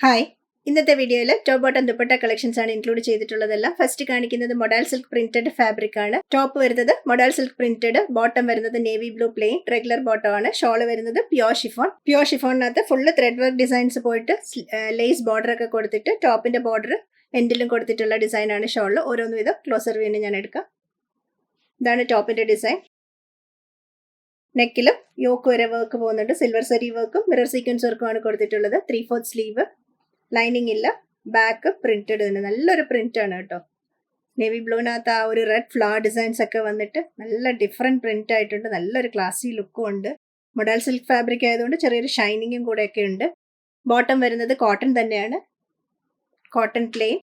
Hi, ഇന്നത്തെ വീഡിയോയിൽ top bottom dupatta collections ആണ് ഇൻക്ലൂഡ് ചെയ്തിട്ടുള്ളതെല്ലാം. ഫസ്റ്റ് കാണിക്കുന്നത് മൊഡാൽ സിൽക്ക് പ്രിന്റഡ് ഫാബ്രിക് ആണ്. ടോപ്പ് വരുന്നത് മൊഡാൽ സിൽക്ക് പ്രിന്റഡ്, ബോട്ടം വരുന്നത് navy blue plain regular bottom ആണ്. ഷോൾ വരുന്നത് പ്യോർ ഷിഫോൺ. പ്യോർ ഷിഫോണിനകത്ത് ഫുള്ള് ത്രെഡ് വർക്ക് ഡിസൈൻസ് പോയിട്ട് ലേസ് ബോർഡർ ഒക്കെ കൊടുത്തിട്ട് ടോപ്പിന്റെ ബോർഡർ എൻഡിലും കൊടുത്തിട്ടുള്ള ഡിസൈൻ ആണ് ഷോളിൽ. ഓരോന്ന് വിധം ക്ലോസർ വ്യൂ ഞാൻ എടുക്കാം. ഇതാണ് ടോപ്പിന്റെ ഡിസൈൻ. നെക്കിലും യോക്ക് വരെ വർക്ക് പോകുന്നുണ്ട്. സിൽവർ സരി വർക്കും മിറർ സീക്വൻസ് വർക്കും ആണ് കൊടുത്തിട്ടുള്ളത്. 3/4 സ്ലീവ്, ലൈനിങ് ഇല്ല, ബാക്ക് പ്രിന്റഡ് തന്നെ. നല്ലൊരു പ്രിന്റ് ആണ് കേട്ടോ. നേവി ബ്ലൂവിനകത്ത് ആ ഒരു റെഡ് ഫ്ലവർ ഡിസൈൻസ് ഒക്കെ വന്നിട്ട് നല്ല ഡിഫറെന്റ് പ്രിന്റ് ആയിട്ടുണ്ട്. നല്ലൊരു ക്ലാസി ലുക്കും ഉണ്ട്. മൊഡാൽ സിൽക്ക് ഫാബ്രിക് ആയതുകൊണ്ട് ചെറിയൊരു ഷൈനിങ്ങും കൂടെ ഒക്കെ ഉണ്ട്. ബോട്ടം വരുന്നത് കോട്ടൺ തന്നെയാണ്. Cotton plain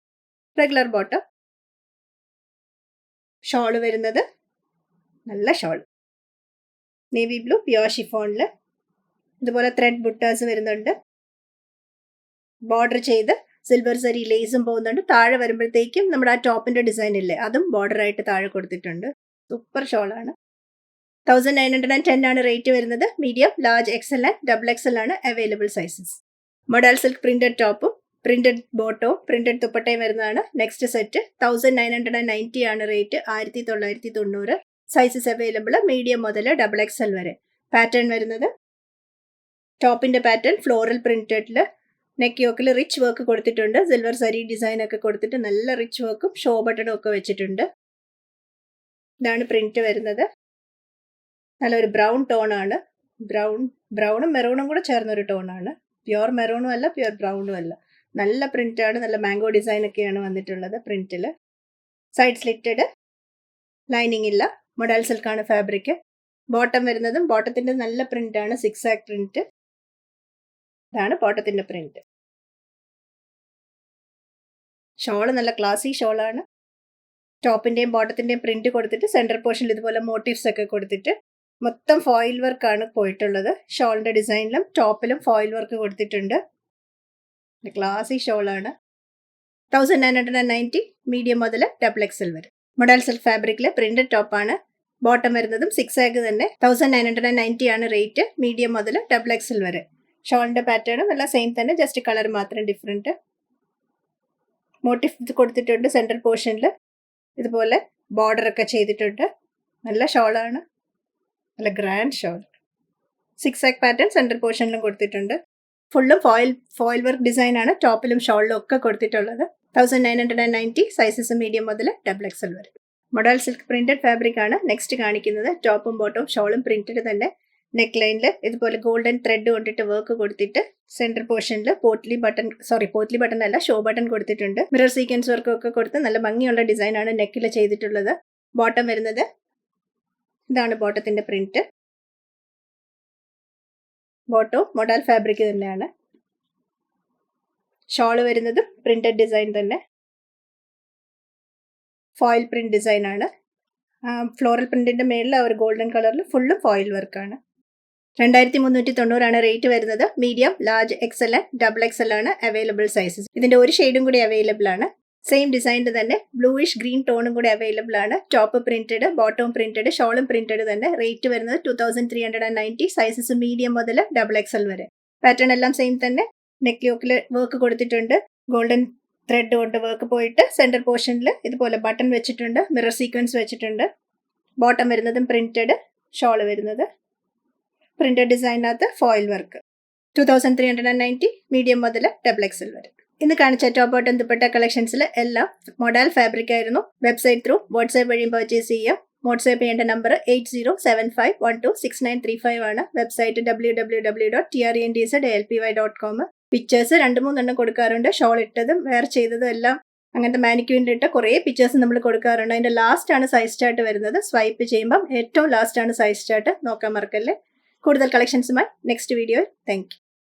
regular bottom. Shawl വരുന്നത് നല്ല ഷോൾ, നേവി ബ്ലൂ പ്യോർ ഷിഫോണില്. ഇതുപോലെ ത്രെഡ് ബുട്ടാസ് വരുന്നുണ്ട്. ബോർഡർ ചെയ്ത് സിൽവർ സരി ലേസും പോകുന്നുണ്ട്. താഴെ വരുമ്പോഴത്തേക്കും നമ്മുടെ ആ ടോപ്പിന്റെ ഡിസൈൻ ഇല്ലേ, അതും ബോർഡർ ആയിട്ട് താഴെ കൊടുത്തിട്ടുണ്ട്. സൂപ്പർ ഷോളാണ്. 1910 ആണ് റേറ്റ് വരുന്നത്. Medium, large, XL and double XL ആണ് available sizes. Modal silk printed ടോപ്പും പ്രിന്റഡ് ബോട്ടവും പ്രിന്റഡ് ദുപ്പട്ടയും വരുന്നതാണ്. നെക്സ്റ്റ് സെറ്റ് 1990 ആണ് റേറ്റ്. 1990. സൈസസ് അവൈലബിൾ മീഡിയം മുതൽ ഡബിൾ എക്സൽ വരെ. പാറ്റേൺ വരുന്നത് ടോപ്പിന്റെ പാറ്റേൺ ഫ്ലോറൽ പ്രിന്റഡില്. നെക്ക് യോക്കിൽ റിച്ച് വർക്ക് കൊടുത്തിട്ടുണ്ട്. സിൽവർ സരി ഡിസൈൻ ഒക്കെ കൊടുത്തിട്ട് നല്ല റിച്ച് വർക്കും ഷോ ബട്ടണും ഒക്കെ വെച്ചിട്ടുണ്ട്. ഇതാണ് പ്രിന്റ് വരുന്നത്. നല്ലൊരു ബ്രൗൺ ടോൺ ആണ്. ബ്രൗണും മെറൂണും കൂടെ ചേർന്നൊരു ടോൺ ആണ്. പ്യുവർ മെറൂണും അല്ല, പ്യുവർ ബ്രൗണും അല്ല. നല്ല പ്രിന്റ് ആണ്. നല്ല മാംഗോ ഡിസൈൻ ഒക്കെയാണ് വന്നിട്ടുള്ളത് പ്രിന്റില്. സൈഡ് സ്ലിറ്റഡ്, ലൈനിങ് ഇല്ല. മൊഡാൽ സിൽക്കാണ് ഫാബ്രിക്. ബോട്ടം വരുന്നതും ബോട്ടത്തിന്റെ നല്ല പ്രിന്റ് ആണ്. 6 ആക്ക് പ്രിന്റ്. ഇതാണ് ബോട്ടത്തിന്റെ പ്രിന്റ്. ഷോള് നല്ല ക്ലാസി ഷോളാണ്. ടോപ്പിന്റെയും ബോട്ടത്തിന്റെയും പ്രിന്റ് കൊടുത്തിട്ട് സെന്റർ പോർഷനിൽ ഇതുപോലെ മോട്ടീവ്സ് ഒക്കെ കൊടുത്തിട്ട് മൊത്തം ഫോയിൽ വർക്ക് ആണ് പോയിട്ടുള്ളത്. ഷോളിന്റെ ഡിസൈനിലും ടോപ്പിലും ഫോയിൽ വർക്ക് കൊടുത്തിട്ടുണ്ട്. ക്ലാസി ഷോളാണ്. 1990 മീഡിയം മുതൽ ഡബിൾ എക്സൽ വരെ. മൊഡാൽ സിൽക്ക് ഫാബ്രിക്കിലെ പ്രിന്റഡ് ടോപ്പാണ്. ബോട്ടം വരുന്നതും 6 ആക്ക് തന്നെ. 1990 ആണ് റേറ്റ്. മീഡിയം മുതൽ ഡബിൾ എക്സൽ വരെ. ഷോളിന്റെ പാറ്റേണും എല്ലാം സെയിം തന്നെ, ജസ്റ്റ് കളർ മാത്രം ഡിഫറെന്റ്. മോട്ടീവ് കൊടുത്തിട്ടുണ്ട് സെൻട്രൽ പോർഷനിൽ. ഇതുപോലെ ബോർഡർ ഒക്കെ ചെയ്തിട്ടുണ്ട്. നല്ല ഷോളാണ്. നല്ല ഗ്രാൻഡ് ഷോൾ. 6 ആക്ക് പാറ്റേൺ സെൻട്രൽ പോർഷനിലും കൊടുത്തിട്ടുണ്ട്. ഫുള്ളും ഫോയിൽ വർക്ക് ഡിസൈൻ ആണ് ടോപ്പിലും ഷോളിലും ഒക്കെ കൊടുത്തിട്ടുള്ളത്. 1990. സൈസസ് മീഡിയം മുതൽ ഡബിൾ എക്സൽ വരെ. മൊഡാൽ സിൽക്ക് പ്രിന്റഡ് ഫാബ്രിക് ആണ്. നെക്സ്റ്റ് കാണിക്കുന്നത് ടോപ്പും ബോട്ടവും ഷോളും പ്രിന്റഡ് തന്നെ. നെക്ക് ലൈനിൽ ഇതുപോലെ ഗോൾഡൻ ത്രെഡ് കൊണ്ടിട്ട് വർക്ക് കൊടുത്തിട്ട് സെന്റർ പോർഷനിൽ പോത്ലി ബട്ടൺ അല്ല, ഷോ ബട്ടൺ കൊടുത്തിട്ടുണ്ട്. മിറർ സീക്വൻസ് വർക്കും ഒക്കെ കൊടുത്ത് നല്ല ഭംഗിയുള്ള ഡിസൈൻ ആണ് നെക്കിൽ ചെയ്തിട്ടുള്ളത്. ബോട്ടം വരുന്നത് ഇതാണ് ബോട്ടത്തിന്റെ പ്രിന്റ്. ബോട്ടം മൊഡാൽ ഫാബ്രിക് തന്നെയാണ്. ഷോള് വരുന്നത് പ്രിന്റഡ് ഡിസൈൻ തന്നെ. ഫോയിൽ പ്രിന്റ് ഡിസൈൻ ആണ്. ഫ്ലോറൽ പ്രിന്റിന്റെ മേളിൽ ഒരു ഗോൾഡൻ കളറിൽ ഫുള്ള് ഫോയിൽ വർക്കാണ്. 2390 ആണ് റേറ്റ് വരുന്നത്. Medium, large, XL and double XL ആണ് അവൈലബിൾ സൈസസ്. ഇതിന്റെ ഒരു ഷെയ്ഡും കൂടി അവൈലബിൾ ആണ്. സെയിം ഡിസൈനിൽ തന്നെ ബ്ലൂയിഷ് ഗ്രീൻ ടോണും കൂടി അവൈലബിൾ ആണ്. ടോപ്പ് പ്രിന്റഡ്, ബോട്ടവും പ്രിന്റഡ്, ഷോളും പ്രിന്റഡ് തന്നെ. റേറ്റ് വരുന്നത് 2390. സൈസസ് മീഡിയം മുതൽ ഡബിൾ എക്സൽ വരെ. പാറ്റേൺ എല്ലാം സെയിം തന്നെ. നെക്ക് യോക്കിൽ വർക്ക് കൊടുത്തിട്ടുണ്ട്. ഗോൾഡൻ ത്രെഡ് കൊണ്ട് വർക്ക് പോയിട്ട് സെന്റർ പോർഷനിൽ ഇതുപോലെ ബട്ടൺ വെച്ചിട്ടുണ്ട്. മിറർ സീക്വൻസ് വെച്ചിട്ടുണ്ട്. ബോട്ടം വരുന്നതും പ്രിന്റഡ്. ഷോള് വരുന്നത് പ്രിന്റഡ് ഡിസൈനകത്ത് ഫോയിൽ വർക്ക്. 2390 മീഡിയം മുതൽ ഡബിൾ എക്സൽ വരെ. ഇന്ന് കാണിച്ച ടോപ്പ് ബോട്ടം ദുപ്പട്ട കളക്ഷൻസിൽ എല്ലാം മൊഡാൽ ഫാബ്രിക് ആയിരുന്നു. വെബ്സൈറ്റ് ത്രൂ വാട്സ്ആപ്പ് വഴിയും പർച്ചേസ് ചെയ്യാം. വാട്സ്ആപ്പ് ചെയ്യേണ്ട നമ്പർ 8075126935 ആണ്. Website www.trendsalpy.com. പിക്ചേഴ്സ് 2-3 കൊടുക്കാറുണ്ട്. ഷോൾ ഇട്ടതും വെയർ ചെയ്തതും എല്ലാം അങ്ങനത്തെ മാനിക്യൂറിന്റെ ഇട്ട കുറേ പിക്ചേഴ്സ് നമ്മൾ കൊടുക്കാറുണ്ട്. അതിന്റെ ലാസ്റ്റ് ആണ് സൈസ് ചാർട്ട് വരുന്നത്. സ്വൈപ്പ് ചെയ്യുമ്പം ഏറ്റവും ലാസ്റ്റ് ആണ് സൈസ് ചാർട്ട്. നോക്കാൻ മറക്കല്ലേ. കൂടുതൽ കളക്ഷൻസുമായി നെക്സ്റ്റ് വീഡിയോയിൽ. Thank you.